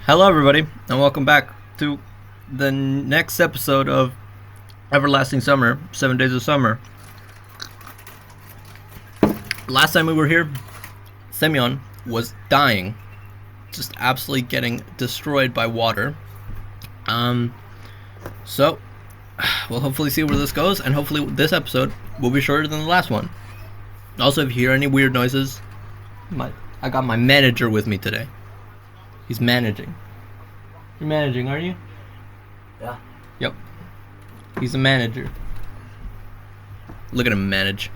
Hello, everybody, and welcome back to the next episode of Everlasting Summer, 7 Days of Summer. Last time we were here, Semyon was dying, just absolutely getting destroyed by water. So we'll hopefully see where this goes, and hopefully this episode will be shorter than the last one. Also, if you hear any weird noises, I got my manager with me today. He's managing. You're managing, aren't you? Yeah. Yep. He's a manager. Look at him manage.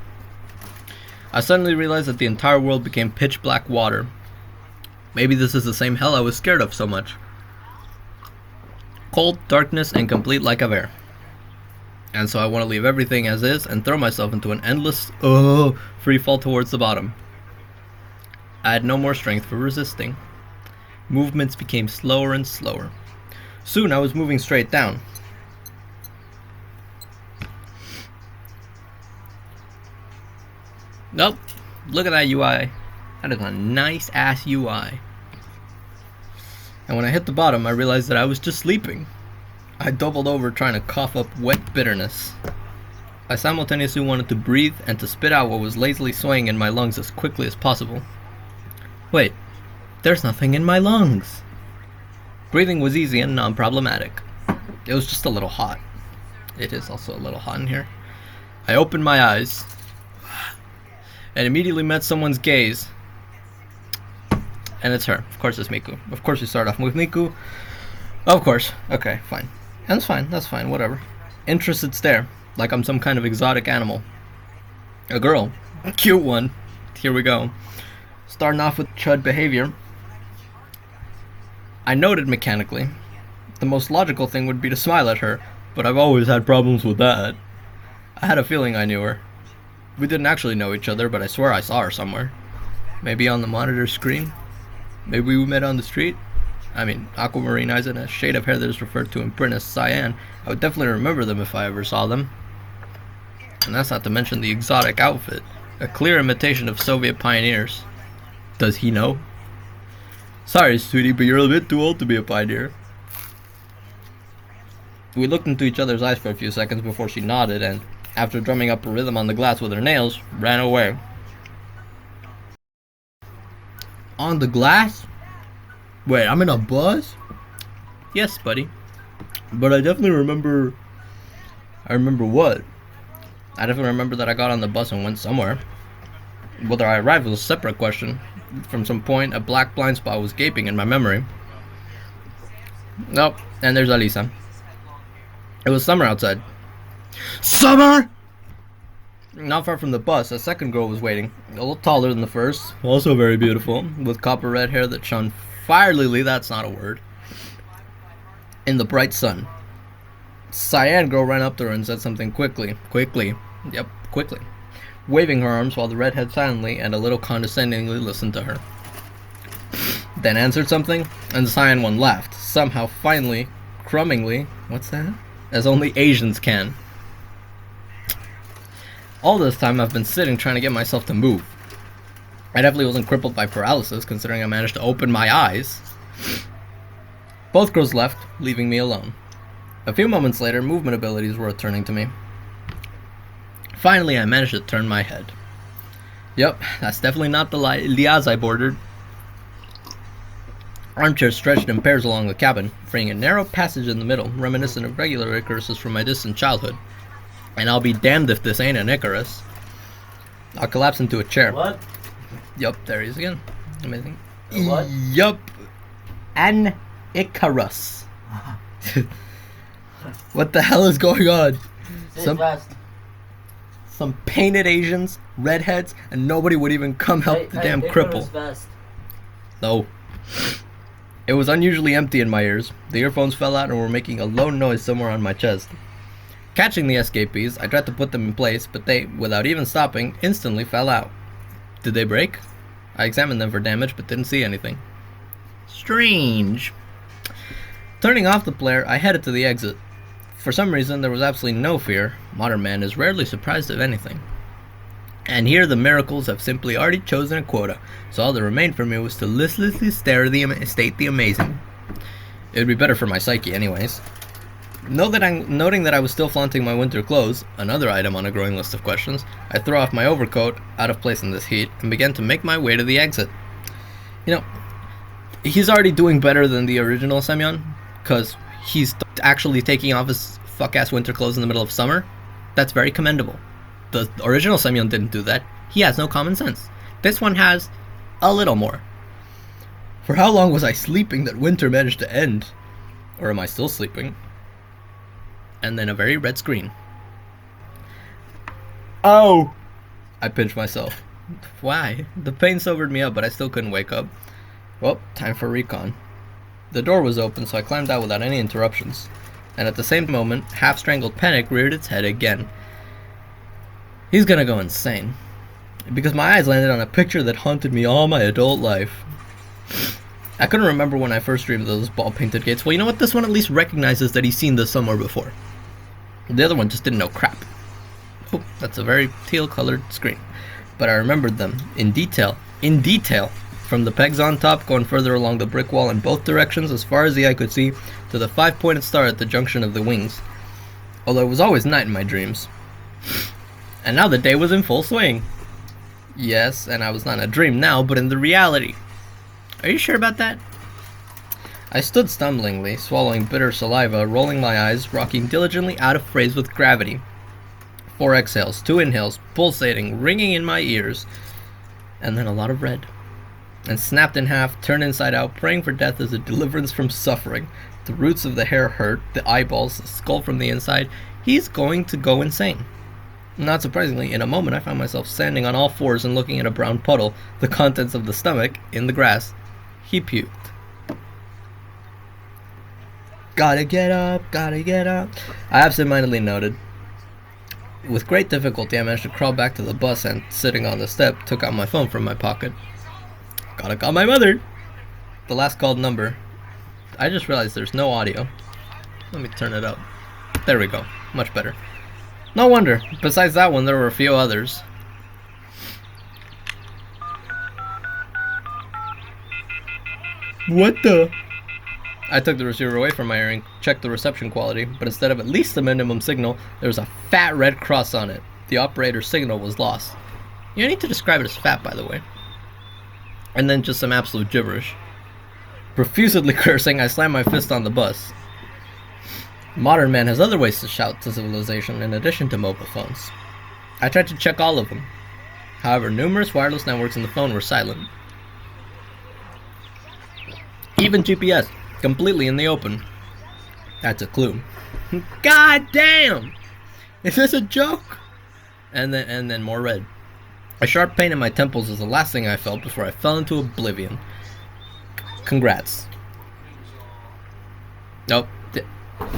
I suddenly realized that the entire world became pitch black water. Maybe this is the same hell I was scared of so much. Cold, darkness, and complete lack of air. And so I want to leave everything as is and throw myself into an endless, free fall towards the bottom. I had no more strength for resisting. Movements became slower and slower. Soon I was moving straight down. Nope. Look at that UI. That is a nice ass UI. And when I hit the bottom, I realized that I was just sleeping. I doubled over trying to cough up wet bitterness. I simultaneously wanted to breathe and to spit out what was lazily swaying in my lungs as quickly as possible. Wait. There's nothing in my lungs. Breathing was easy and non-problematic. It was just a little hot. It is also a little hot in here. I opened my eyes and immediately met someone's gaze. And it's her. Of course it's Miku. Of course we start off with Miku. Of course. Okay, fine. That's fine. That's fine. Whatever. Interested stare. Like I'm some kind of exotic animal. A girl. A cute one. Here we go. Starting off with Chud behavior. I noted mechanically. The most logical thing would be to smile at her, but I've always had problems with that. I had a feeling I knew her. We didn't actually know each other, but I swear I saw her somewhere. Maybe on the monitor screen? Maybe we met on the street? I mean, aquamarine eyes and a shade of hair that is referred to in print as cyan. I would definitely remember them if I ever saw them. And that's not to mention the exotic outfit. A clear imitation of Soviet pioneers. Does he know? Sorry, sweetie, but you're a bit too old to be a pioneer. We looked into each other's eyes for a few seconds before she nodded and, after drumming up a rhythm on the glass with her nails, ran away. On the glass? Wait, I'm in a bus? Yes, buddy. But I definitely remember... I remember what? I definitely remember that I got on the bus and went somewhere. Whether I arrived was a separate question. From some point, a black blind spot was gaping in my memory. Nope, and there's Alisa. It was summer outside. Summer! Not far from the bus, a second girl was waiting. A little taller than the first, also very beautiful, with copper red hair that shone fierily, that's not a word, in the bright sun. Cyan girl ran up to her and said something quickly, waving her arms while the redhead silently and a little condescendingly listened to her. Then answered something, and the cyan one laughed, somehow finally, crummingly, what's that? As only Asians can. All this time I've been sitting trying to get myself to move. I definitely wasn't crippled by paralysis, considering I managed to open my eyes. Both girls left, leaving me alone. A few moments later, movement abilities were returning to me. Finally, I managed to turn my head. Yep, that's definitely not the liaz I bordered. Armchairs stretched in pairs along the cabin, freeing a narrow passage in the middle, reminiscent of regular Icaruses from my distant childhood. And I'll be damned if this ain't an Icarus. I'll collapse into a chair. What? Yup, there he is again. Amazing. What? Yup. An Icarus. What the hell is going on? Say it fast. Some painted Asians, redheads, and nobody would even come help the damn cripple. No. It was unusually empty in my ears. The earphones fell out and were making a low noise somewhere on my chest. Catching the escapees, I tried to put them in place, but they, without even stopping, instantly fell out. Did they break? I examined them for damage, but didn't see anything. Strange. Turning off the player, I headed to the exit. For some reason, there was absolutely no fear. Modern man is rarely surprised of anything. And here the miracles have simply already chosen a quota, so all that remained for me was to listlessly state the amazing. It'd be better for my psyche anyways. Noting that I was still flaunting my winter clothes, another item on a growing list of questions, I threw off my overcoat, out of place in this heat, and began to make my way to the exit. You know, he's already doing better than the original Semyon, because he's actually taking off his fuck-ass winter clothes in the middle of summer. That's very commendable. The original Semyon didn't do that. He has no common sense. This one has a little more. For how long was I sleeping that winter managed to end? Or am I still sleeping? And then a very red screen. Oh! I pinched myself. Why? The pain sobered me up, but I still couldn't wake up. Well, time for recon. The door was open, so I climbed out without any interruptions. And at the same moment, half-strangled panic reared its head again. He's gonna go insane. Because my eyes landed on a picture that haunted me all my adult life. I couldn't remember when I first dreamed of those ball-painted gates. Well, you know what? This one at least recognizes that he's seen this somewhere before. The other one just didn't know crap. Oh, that's a very teal-colored screen. But I remembered them in detail. In detail. From the pegs on top, going further along the brick wall in both directions, as far as the eye could see, to the 5-pointed star at the junction of the wings. Although it was always night in my dreams. And now the day was in full swing. Yes, and I was not in a dream now, but in the reality. Are you sure about that? I stood stumblingly, swallowing bitter saliva, rolling my eyes, rocking diligently out of phase with gravity. 4 exhales, 2 inhales, pulsating, ringing in my ears, and then a lot of red. And snapped in half, turned inside out, praying for death as a deliverance from suffering. The roots of the hair hurt, the eyeballs, the skull from the inside. He's going to go insane. Not surprisingly, in a moment I found myself standing on all fours and looking at a brown puddle, the contents of the stomach, in the grass. He puked. Gotta get up, gotta get up. I absentmindedly noted. With great difficulty, I managed to crawl back to the bus and, sitting on the step, took out my phone from my pocket. Gotta call my mother. The last called number. I just realized there's no audio. Let me turn it up. There we go. Much better. No wonder. Besides that one, there were a few others. What the? I took the receiver away from my earring, checked the reception quality, but instead of at least the minimum signal, there was a fat red cross on it. The operator's signal was lost. You need to describe it as fat, by the way. And then just some absolute gibberish. Profusely cursing, I slammed my fist on the bus. Modern man has other ways to shout to civilization in addition to mobile phones. I tried to check all of them. However, numerous wireless networks in the phone were silent. Even GPS. Completely in the open. That's a clue. God damn! Is this a joke? And then more red. A sharp pain in my temples was the last thing I felt before I fell into oblivion. Congrats. Nope.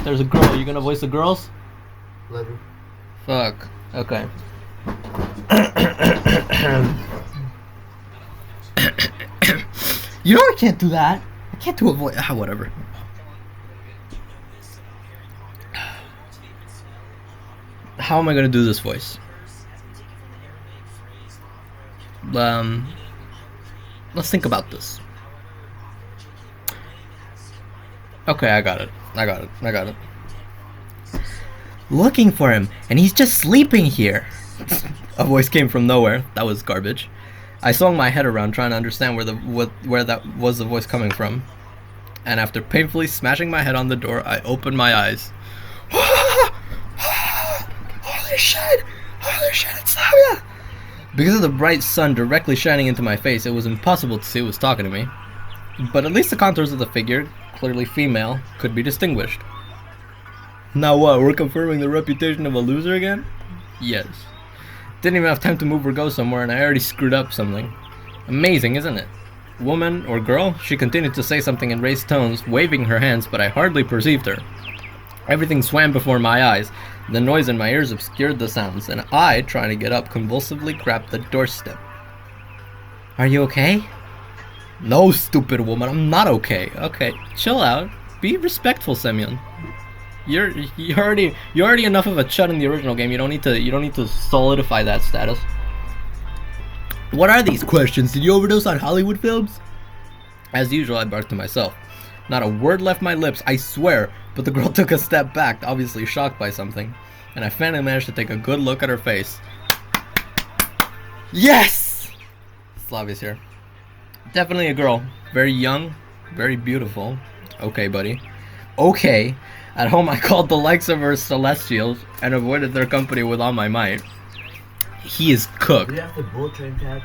There's a girl. Are you gonna voice the girls? Later. Fuck. Okay. You know I can't do that. I can't do a voice. Whatever. How am I gonna do this voice? Let's think about this. Okay, I got it. Looking for him, and he's just sleeping here. A voice came from nowhere. That was garbage. I swung my head around, trying to understand where that was the voice coming from. And after painfully smashing my head on the door, I opened my eyes. Holy shit! It's Slavya! Because of the bright sun directly shining into my face, it was impossible to see who was talking to me. But at least the contours of the figure, clearly female, could be distinguished. Now what, we're confirming the reputation of a loser again? Yes. Didn't even have time to move or go somewhere, and I already screwed up something. Amazing, isn't it? Woman or girl? She continued to say something in raised tones, waving her hands, but I hardly perceived her. Everything swam before my eyes. The noise in my ears obscured the sounds, and I, trying to get up, convulsively grabbed the doorstep. Are you okay? No, stupid woman, I'm not okay. Okay, chill out. Be respectful, Semyon. You're already enough of a chud in the original game. You don't need to solidify that status. What are these questions? Did you overdose on Hollywood films? As usual, I barked to myself. Not a word left my lips, I swear, but the girl took a step back, obviously shocked by something, and I finally managed to take a good look at her face. Yes! Slavya's here. Definitely a girl. Very young, very beautiful. Okay, buddy. Okay. At home, I called the likes of her celestials and avoided their company with all my might. He is cooked. Do you have the bullet train tag?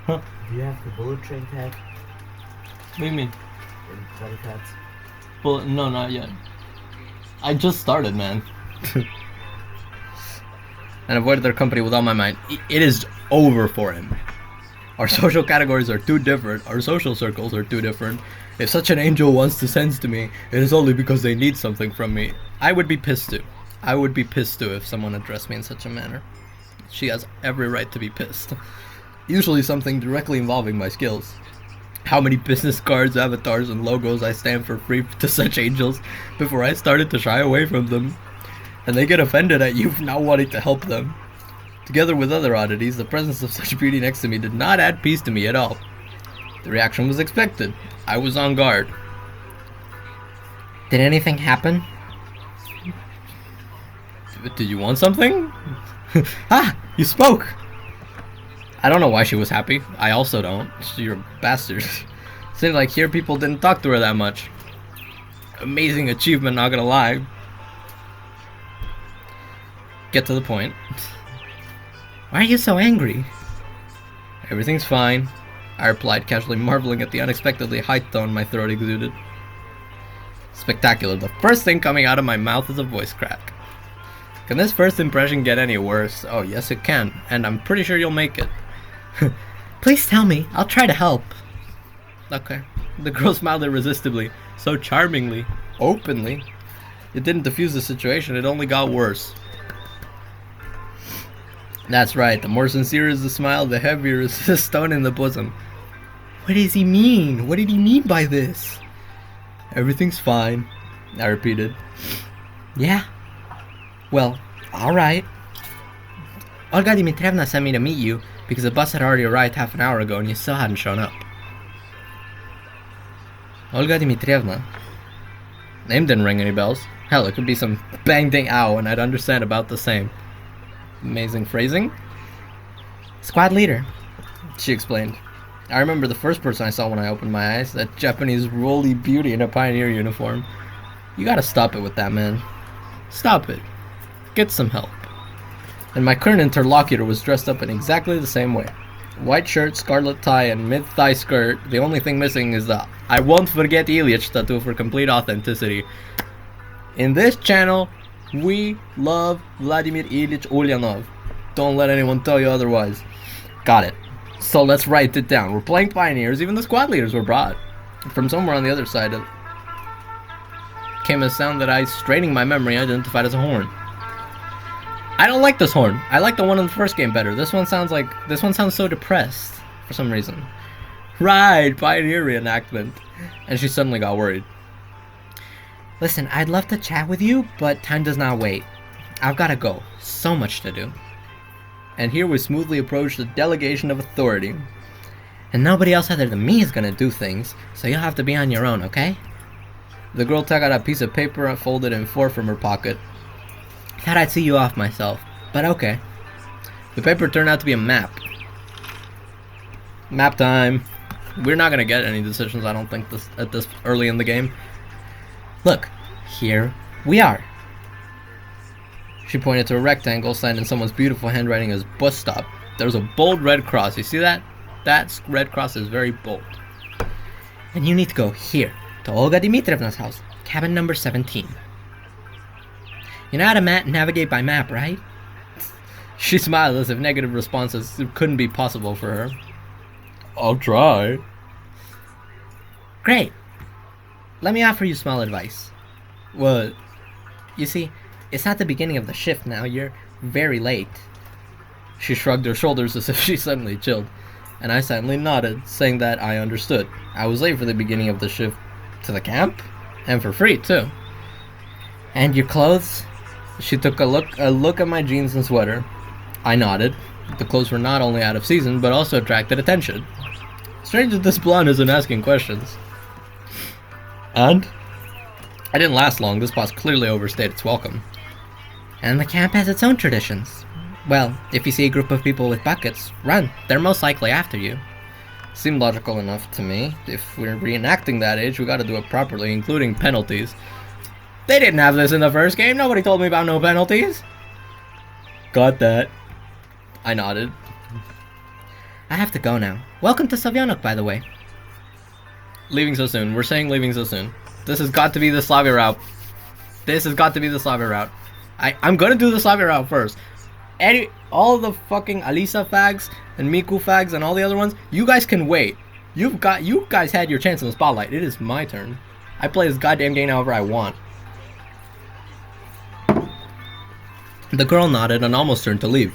Huh? Do you have the bullet train tag? What do you mean? In Buddy Cats? Well, no, not yet. I just started, man. And avoided their company with all my might. It is over for him. Our social categories are too different. Our social circles are too different. If such an angel wants to send to me, it is only because they need something from me. I would be pissed too. I would be pissed too if someone addressed me in such a manner. She has every right to be pissed. Usually something directly involving my skills. How many business cards, avatars, and logos I stamp for free to such angels before I started to shy away from them. And they get offended at you for not wanting to help them. Together with other oddities, the presence of such beauty next to me did not add peace to me at all. The reaction was expected. I was on guard. Did anything happen? Did you want something? Ah! You spoke! I don't know why she was happy. I also don't. You're a bastard. Seemed like here people didn't talk to her that much. Amazing achievement, not gonna lie. Get to the point. Why are you so angry? Everything's fine, I replied, casually marveling at the unexpectedly high tone my throat exuded. Spectacular. The first thing coming out of my mouth is a voice crack. Can this first impression get any worse? Oh, yes it can, and I'm pretty sure you'll make it. Please tell me. I'll try to help. Okay. The girl smiled irresistibly, so charmingly, openly. It didn't diffuse the situation, it only got worse. That's right, the more sincere is the smile, the heavier is the stone in the bosom. What does he mean? What did he mean by this? Everything's fine, I repeated. Yeah? Well, alright. Olga Dimitrievna sent me to meet you because the bus had already arrived half an hour ago and you still hadn't shown up. Olga Dimitrievna? Name didn't ring any bells. Hell, it could be some bang-ding ow and I'd understand about the same. Amazing phrasing. Squad leader, she explained. I remember the first person I saw when I opened my eyes, that Japanese roly beauty in a pioneer uniform. You gotta stop it with that, man. Stop it. Get some help. And my current interlocutor was dressed up in exactly the same way. White shirt, scarlet tie, and mid-thigh skirt. The only thing missing is the I won't forget Ilyich tattoo for complete authenticity. In this channel, we love Vladimir Ilyich Ulyanov. Don't let anyone tell you otherwise. Got it. So let's write it down. We're playing Pioneers. Even the squad leaders were brought. From somewhere on the other side came a sound that I, straining my memory, identified as a horn. I don't like this horn. I like the one in the first game better. This one sounds so depressed for some reason. Right, Pioneer reenactment. And she suddenly got worried. Listen, I'd love to chat with you, but time does not wait. I've gotta go. So much to do. And here we smoothly approach the delegation of authority. And nobody else other than me is gonna do things, so you'll have to be on your own, okay? The girl took out a piece of paper and folded in 4 from her pocket. Thought I'd see you off myself, but okay. The paper turned out to be a map. Map time. We're not gonna get any decisions, I don't think, at this early in the game. Look, here we are. She pointed to a rectangle signed in someone's beautiful handwriting as bus stop. There was a bold red cross. You see that? That red cross is very bold. And you need to go here, to Olga Dimitrievna's house, cabin number 17. You know how to navigate by map, right? She smiled as if negative responses couldn't be possible for her. I'll try. Great. Let me offer you small advice. What? You see, it's not the beginning of the shift now. You're very late. She shrugged her shoulders as if she suddenly chilled, and I silently nodded, saying that I understood. I was late for the beginning of the shift to the camp, and for free, too. And your clothes? She took a look at my jeans and sweater. I nodded. The clothes were not only out of season, but also attracted attention. Strange that this blonde isn't asking questions. And? I didn't last long. This boss clearly overstayed its welcome. And the camp has its own traditions. Well, if you see a group of people with buckets, run. They're most likely after you. Seemed logical enough to me. If we're reenacting that age, we gotta do it properly, including penalties. They didn't have this in the first game. Nobody told me about no penalties. Got that. I nodded. I have to go now. Welcome to Slavyanok, by the way. Leaving so soon. We're saying leaving so soon. This has got to be the Slavya route. This has got to be the Slavya route. I'm gonna do the Slavya route first. All the fucking Alisa fags and Miku fags and all the other ones, you guys can wait. You guys had your chance in the spotlight. It is my turn. I play this goddamn game however I want. The girl nodded and almost turned to leave.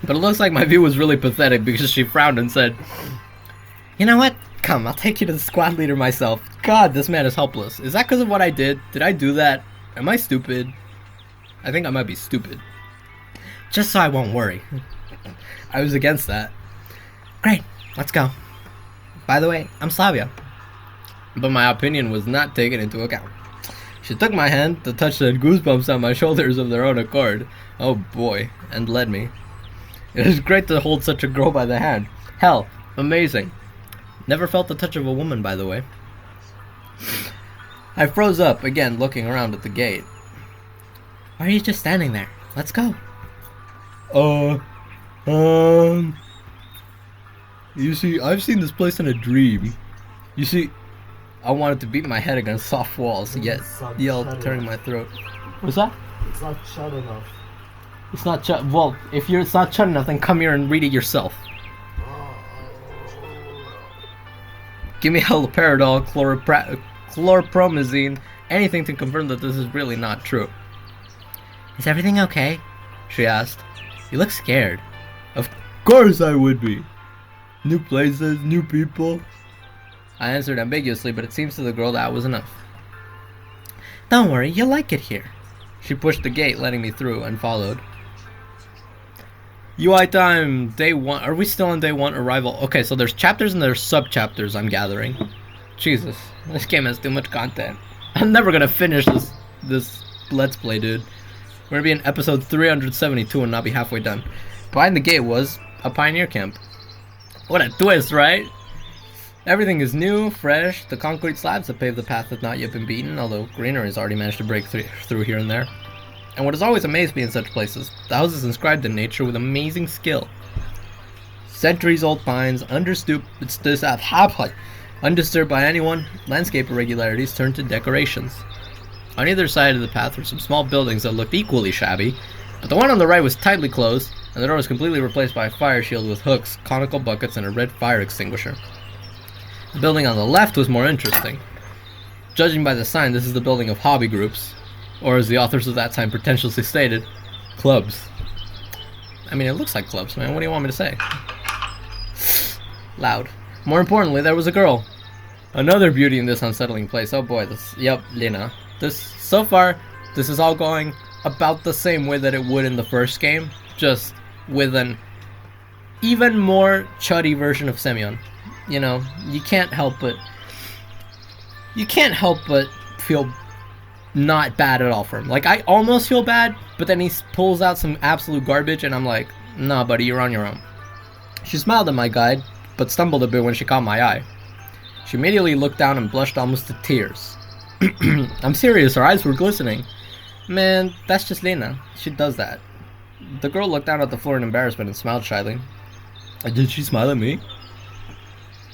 But it looks like my view was really pathetic because she frowned and said, "You know what? Come, I'll take you to the squad leader myself." God, this man is helpless. Is that because of what I did? Did I do that? Am I stupid? I think I might be stupid. Just so I won't worry. I was against that. Great, let's go. By the way, I'm Slavya. But my opinion was not taken into account. She took my hand, the touch sent goosebumps on my shoulders of their own accord. Oh boy, and led me. It is great to hold such a girl by the hand. Hell, amazing. Never felt the touch of a woman, by the way. I froze up, again looking around at the gate. Why are you just standing there? Let's go. You see, I've seen this place in a dream. You see, I wanted to beat my head against soft walls, yet yelled, tearing my throat. What's that? It's not Chud enough. It's not Chud. Well, if it's not Chud enough, then come here and read it yourself. Give me haloperidol, chlorpromazine, anything to confirm that this is really not true. Is everything okay? She asked. You look scared. Of course I would be. New places, new people. I answered ambiguously, but it seems to the girl that was enough. Don't worry, you'll like it here. She pushed the gate, letting me through, and followed. UI time, day 1. Are we still on day 1 arrival? Okay, so there's chapters and there's sub-chapters, I'm gathering. Jesus, this game has too much content. I'm never gonna finish this Let's Play, dude. We're gonna be in episode 372 and not be halfway done. Behind the gate was a pioneer camp. What a twist, right? Everything is new, fresh. The concrete slabs that pave the path have not yet been beaten, although greenery has already managed to break through here and there. And what has always amazed me in such places, the houses inscribed in nature with amazing skill. Centuries-old pines, undisturbed by anyone, landscape irregularities turned to decorations. On either side of the path were some small buildings that looked equally shabby, but the one on the right was tightly closed, and the door was completely replaced by a fire shield with hooks, conical buckets, and a red fire extinguisher. The building on the left was more interesting. Judging by the sign, this is the building of hobby groups, or as the authors of that time pretentiously stated, clubs. I mean, it looks like clubs, man. What do you want me to say? Loud. More importantly, there was a girl. Another beauty in this unsettling place. Oh boy, yep, Lena. So far, this is all going about the same way that it would in the first game, just with an even more chuddy version of Semyon. You know, you can't help but feel not bad at all for him. Like, I almost feel bad, but then he pulls out some absolute garbage, and I'm like, nah, buddy, you're on your own. She smiled at my guide, but stumbled a bit when she caught my eye. She immediately looked down and blushed almost to tears. I'm serious, her eyes were glistening. Man, that's just Lena. She does that. The girl looked down at the floor in embarrassment and smiled shyly. Did she smile at me?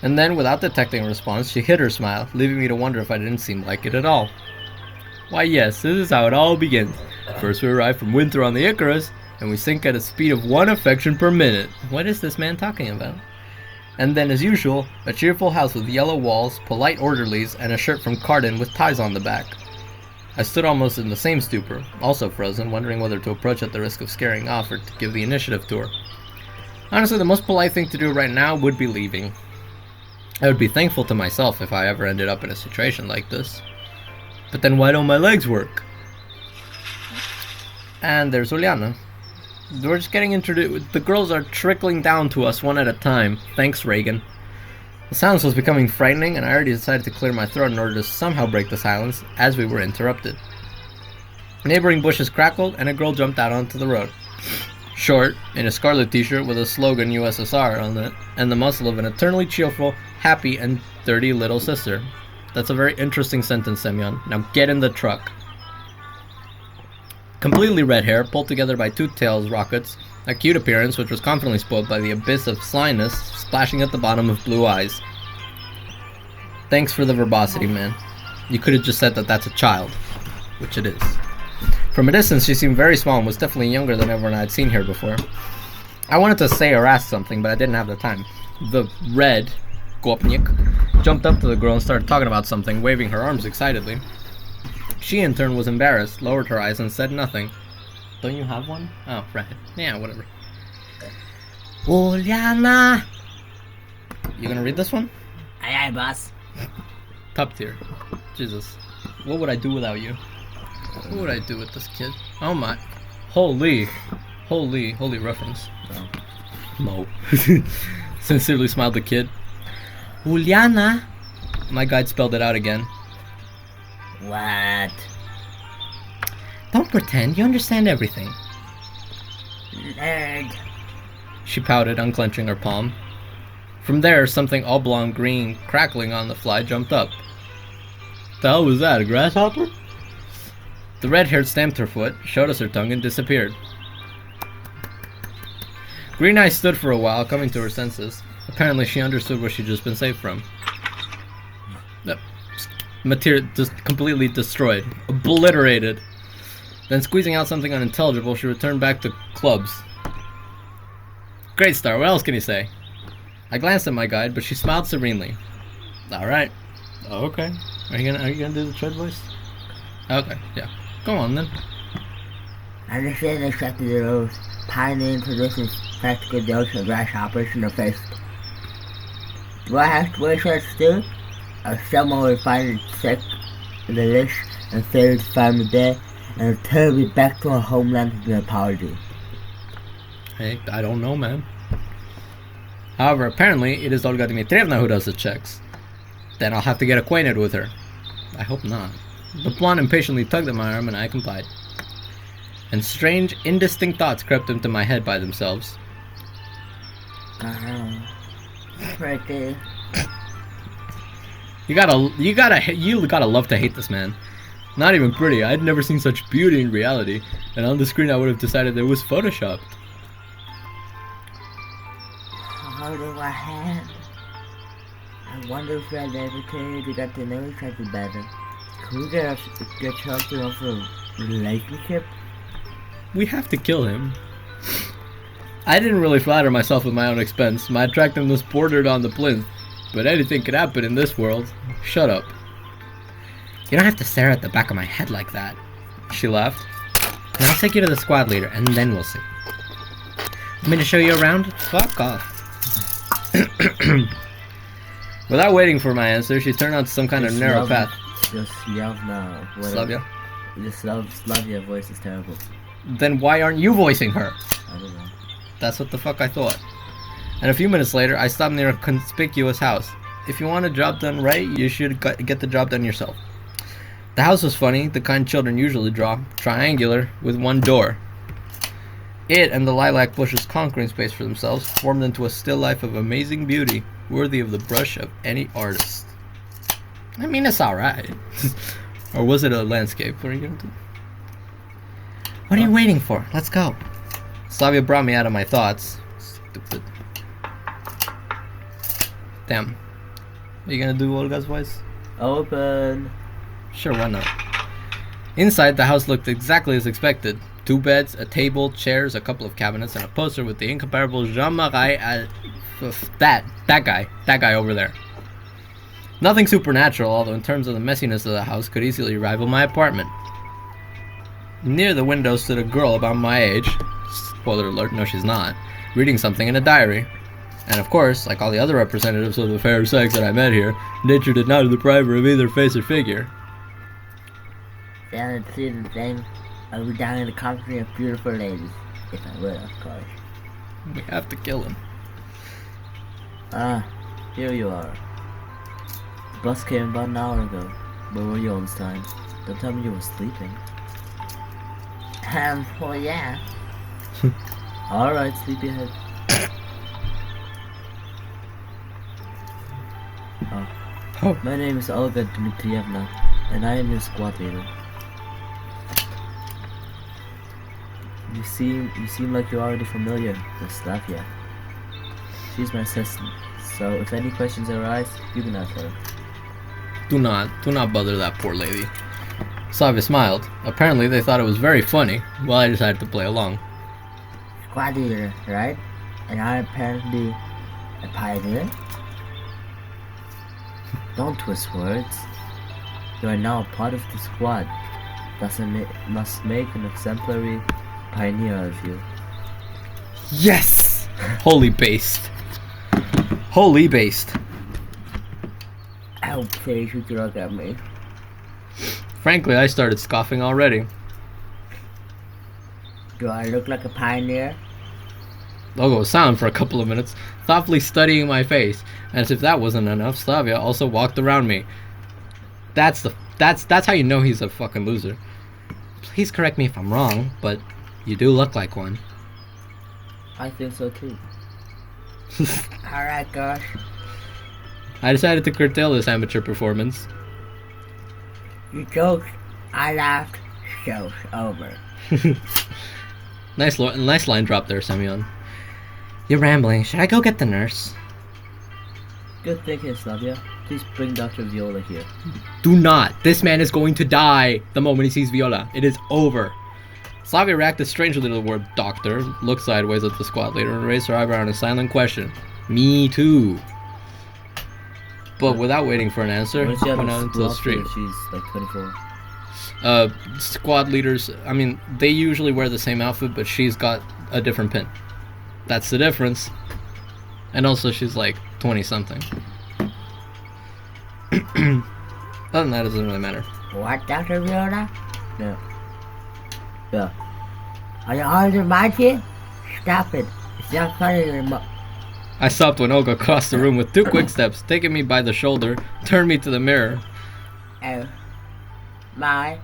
And then, without detecting a response, she hid her smile, leaving me to wonder if I didn't seem like it at all. Why yes, this is how it all begins. First we arrive from Winter on the Icarus, and we sink at a speed of 1 affection per minute. What is this man talking about? And then, as usual, a cheerful house with yellow walls, polite orderlies, and a shirt from Cardin with ties on the back. I stood almost in the same stupor, also frozen, wondering whether to approach at the risk of scaring off or to give the initiative to her. Honestly, the most polite thing to do right now would be leaving. I would be thankful to myself if I ever ended up in a situation like this. But then why don't my legs work? And there's Uliana. We're just getting introduced. The girls are trickling down to us one at a time. Thanks, Reagan. The silence was becoming frightening, and I already decided to clear my throat in order to somehow break the silence, as we were interrupted. Neighboring bushes crackled, and a girl jumped out onto the road. Short, in a scarlet t-shirt with a slogan USSR on it, and the muscle of an eternally cheerful, happy, and dirty little sister. That's a very interesting sentence, Semyon. Now get in the truck. Completely red hair, pulled together by two tails rockets, a cute appearance which was confidently spoiled by the abyss of slyness splashing at the bottom of blue eyes. Thanks for the verbosity, man. You could have just said that that's a child, which it is. From a distance, she seemed very small and was definitely younger than everyone I'd seen here before. I wanted to say or ask something, but I didn't have the time. The red Gopnik jumped up to the girl and started talking about something, waving her arms excitedly. She, in turn, was embarrassed, lowered her eyes, and said nothing. Don't you have one? Oh, right. Yeah, whatever. Uliana! You gonna read this one? Aye, boss. Top tier. Jesus. What would I do without you? What would I do with this kid? Oh my. Holy reference. No. Sincerely smiled the kid. Uliana! My guide spelled it out again. What? Don't pretend, you understand everything. Nerd. She pouted, unclenching her palm. From there, something oblong green crackling on the fly jumped up. The hell was that, a grasshopper? The red-haired stamped her foot, showed us her tongue, and disappeared. Green Eye stood for a while, coming to her senses. Apparently she understood what she'd just been saved from. Material just completely destroyed. Obliterated. Then squeezing out something unintelligible, she returned back to clubs. Great start, what else can you say? I glanced at my guide, but she smiled serenely. Alright. Oh, okay. Are you gonna do the Chud voice? Okay, yeah. Go on then. I understand they accepted the rules. Pioneering traditions, practical jokes, and grasshoppers in the face. Do I have to wear shirts too? Or someone will find it sick, delicious, and fail to find me there, and return me back to our homeland with an apology. Hey, I don't know, man. However, apparently, it is Olga Dmitrievna who does the checks. Then I'll have to get acquainted with her. I hope not. The blonde impatiently tugged at my arm, and I complied. And strange, indistinct thoughts crept into my head by themselves. Pretty. You gotta love to hate this man. Not even pretty. I'd never seen such beauty in reality, and on the screen I would have decided it was photoshopped. Holding my hand. I wonder if I'd ever tell to get to know each other better. Could we get something off a relationship? We have to kill him. I didn't really flatter myself at my own expense. My attractiveness bordered on the plinth. But anything could happen in this world. Shut up. You don't have to stare at the back of my head like that. She laughed. And I'll take you to the squad leader, and then we'll see. Want me to show you around? Fuck off. Without waiting for my answer, she turned onto some kind of narrow path. Slavya? Slavya voice is terrible. Then why aren't you voicing her? I don't know. That's what the fuck I thought. And a few minutes later, I stopped near a conspicuous house. If you want a job done right, you should get the job done yourself. The house was funny, the kind children usually draw, triangular, with one door. It and the lilac bushes conquering space for themselves formed into a still life of amazing beauty, worthy of the brush of any artist. I mean, it's alright. Or was it a landscape? What are you gonna do? What are you waiting for? Let's go. Slavya brought me out of my thoughts. Stupid. Damn. Are you gonna do Olga's voice? Open. Sure, why not? Inside, the house looked exactly as expected. 2 beds, a table, chairs, a couple of cabinets, and a poster with the incomparable Jean-Marie that guy over there. Nothing supernatural, although in terms of the messiness of the house, could easily rival my apartment. Near the window stood a girl about my age, spoiler alert, no she's not, reading something in a diary. And of course, like all the other representatives of the fair sex that I met here, nature did not deprive her of either face or figure. Down and see the thing. I'll be down in the company of beautiful ladies. If I will, of course. We have to kill him. Here you are. The bus came about an hour ago. Where were you all this time? Don't tell me you were sleeping. Well, yeah. Alright, sleepyhead. Oh. My name is Olga Dmitrievna, and I am your squad leader. You seem like you're already familiar with Slavya. She's my assistant, so if any questions arise, you can ask her. Do not bother that poor lady. Slavya smiled. Apparently they thought it was very funny, while I decided to play along. Squad leader, right? And I'm apparently a pioneer? Don't twist words. You are now a part of the squad. Thus must make an exemplary pioneer of you. Yes! Holy based. Holy based. How please would you look at me? Frankly, I started scoffing already. Do I look like a pioneer? I'll go silent for a couple of minutes, thoughtfully studying my face, and as if that wasn't enough, Slavya also walked around me. That's how you know he's a fucking loser. Please correct me if I'm wrong, but you do look like one. I think so too. Alright, gosh. I decided to curtail this amateur performance. You joked, I laughed, show's over. Nice line drop there, Semyon. You're rambling. Should I go get the nurse? Good thinking, Slavya. Please bring Dr. Viola here. Do not. This man is going to die the moment he sees Viola. It is over. Slavya reacted strangely to the word doctor, looked sideways at the squad leader, and raised her eyebrow in a silent question. Me too. But without waiting for an answer, went out into the street. She's like 24. Squad leaders, I mean, they usually wear the same outfit, but she's got a different pin. That's the difference. And also, she's like 20-something. Other than that, it doesn't really matter. What, Dr. Viola? No. Yeah. Are you all your mind here? Stop it. It's not funny anymore. I stopped when Olga crossed the room with 2 quick steps, taking me by the shoulder, turned me to the mirror. Oh. My.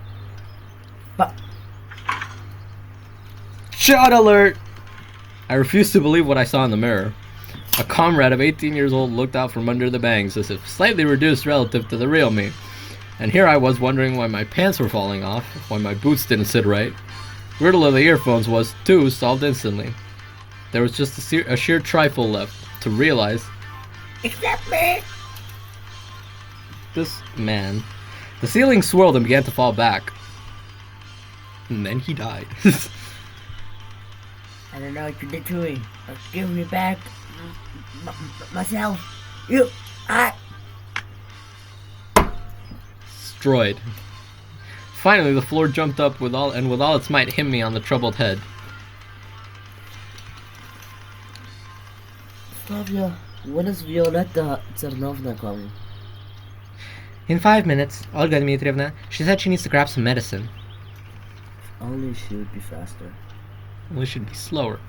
Chud alert! I refused to believe what I saw in the mirror. A comrade of 18 years old looked out from under the bangs, as if slightly reduced relative to the real me. And here I was wondering why my pants were falling off, why my boots didn't sit right. Riddle of the earphones was, too, solved instantly. There was just a sheer trifle left to realize. Except me! This man. The ceiling swirled and began to fall back. And then he died. I don't know what you did to me. But give me back myself. Destroyed. Finally, the floor jumped up with all its might hit me on the troubled head. Slavya, when is Violetta Tsarnovna coming? In 5 minutes, Olga Dmitrievna. She said she needs to grab some medicine. Only she would be faster. Only she'd be slower.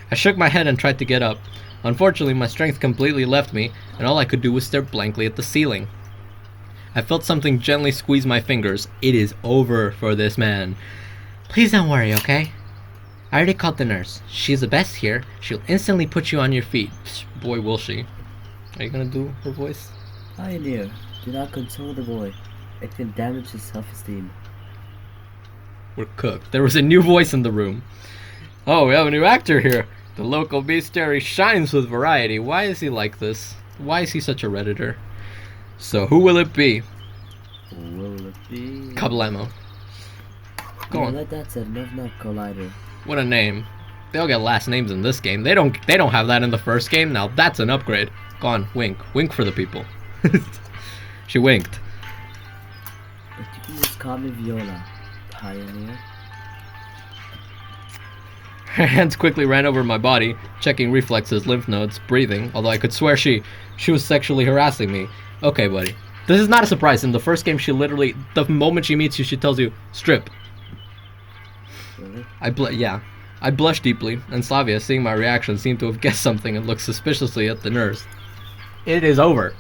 I shook my head and tried to get up. Unfortunately, my strength completely left me, and all I could do was stare blankly at the ceiling. I felt something gently squeeze my fingers. It is over for this man. Please don't worry, okay? I already called the nurse. She's the best here. She'll instantly put you on your feet. Psh, boy, will she. Are you gonna do her voice? Pioneer, do not console the boy. It can damage his self-esteem. We're cooked. There was a new voice in the room. Oh, we have a new actor here. The local bestiary shines with variety. Why is he like this? Why is he such a Redditor? So who will it be? Who will it be? Kablamo. Go on. Let that said, not collider. What a name. They'll get last names in this game. They don't have that in the first game. Now that's an upgrade. Go on, wink. Wink for the people. She winked. But you can just call me Viola, Pioneer. Her hands quickly ran over my body, checking reflexes, lymph nodes, breathing, although I could swear she was sexually harassing me. Okay, buddy. This is not a surprise. In the first game, she literally, the moment she meets you, she tells you, strip. Really? I blushed deeply, and Slavya, seeing my reaction, seemed to have guessed something and looked suspiciously at the nurse. It is over.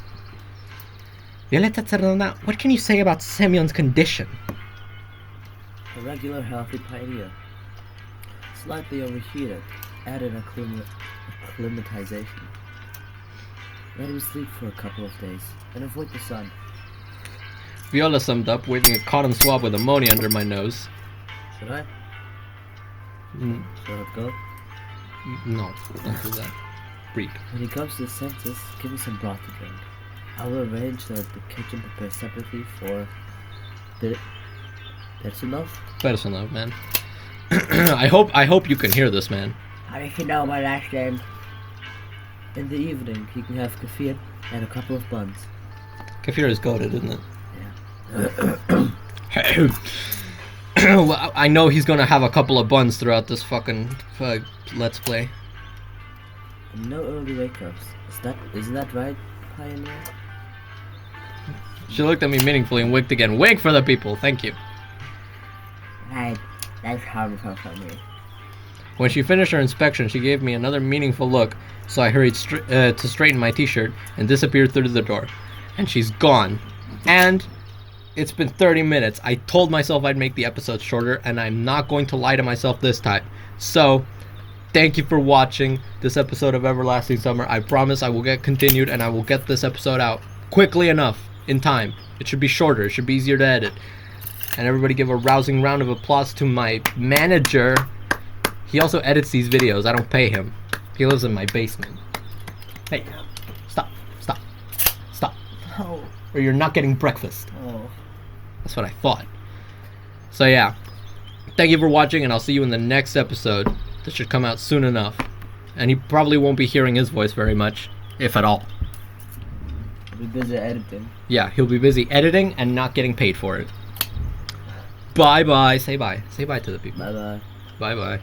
Violeta Tsarnovna, what can you say about Semyon's condition? A regular healthy pioneer. Slightly overheated. Added acclimatization. Let him sleep for a couple of days and avoid the sun. Viola summed up, waving a cotton swab with ammonia under my nose. Should I? Should I go? No, don't do that. Freak. When he comes to his senses, give him some broth to drink. I will arrange that the kitchen prepares separately for Personal, man. I hope you can hear this, man. How did you know my last name? In the evening, he can have kefir and a couple of buns. Kefir is goated, isn't it? Yeah. Well, I know he's gonna have a couple of buns throughout this fucking let's play. No early wake-ups. Isn't that right, Pioneer? She looked at me meaningfully and winked again. Wink for the people, thank you. Right, that's harmful for me. When she finished her inspection, she gave me another meaningful look, so I hurried to straighten my t-shirt and disappeared through the door. And she's gone. And it's been 30 minutes. I told myself I'd make the episode shorter, and I'm not going to lie to myself this time. So, thank you for watching this episode of Everlasting Summer. I promise I will get continued, and I will get this episode out quickly enough in time. It should be shorter. It should be easier to edit. And everybody give a rousing round of applause to my manager. He also edits these videos. I don't pay him. He lives in my basement. Hey, stop. Oh. Or you're not getting breakfast. Oh. That's what I thought. So yeah, thank you for watching, and I'll see you in the next episode. This should come out soon enough. And you probably won't be hearing his voice very much, if at all. I'll be busy editing. Yeah, he'll be busy editing and not getting paid for it. Bye-bye. Say bye. Say bye to the people. Bye-bye. Bye-bye.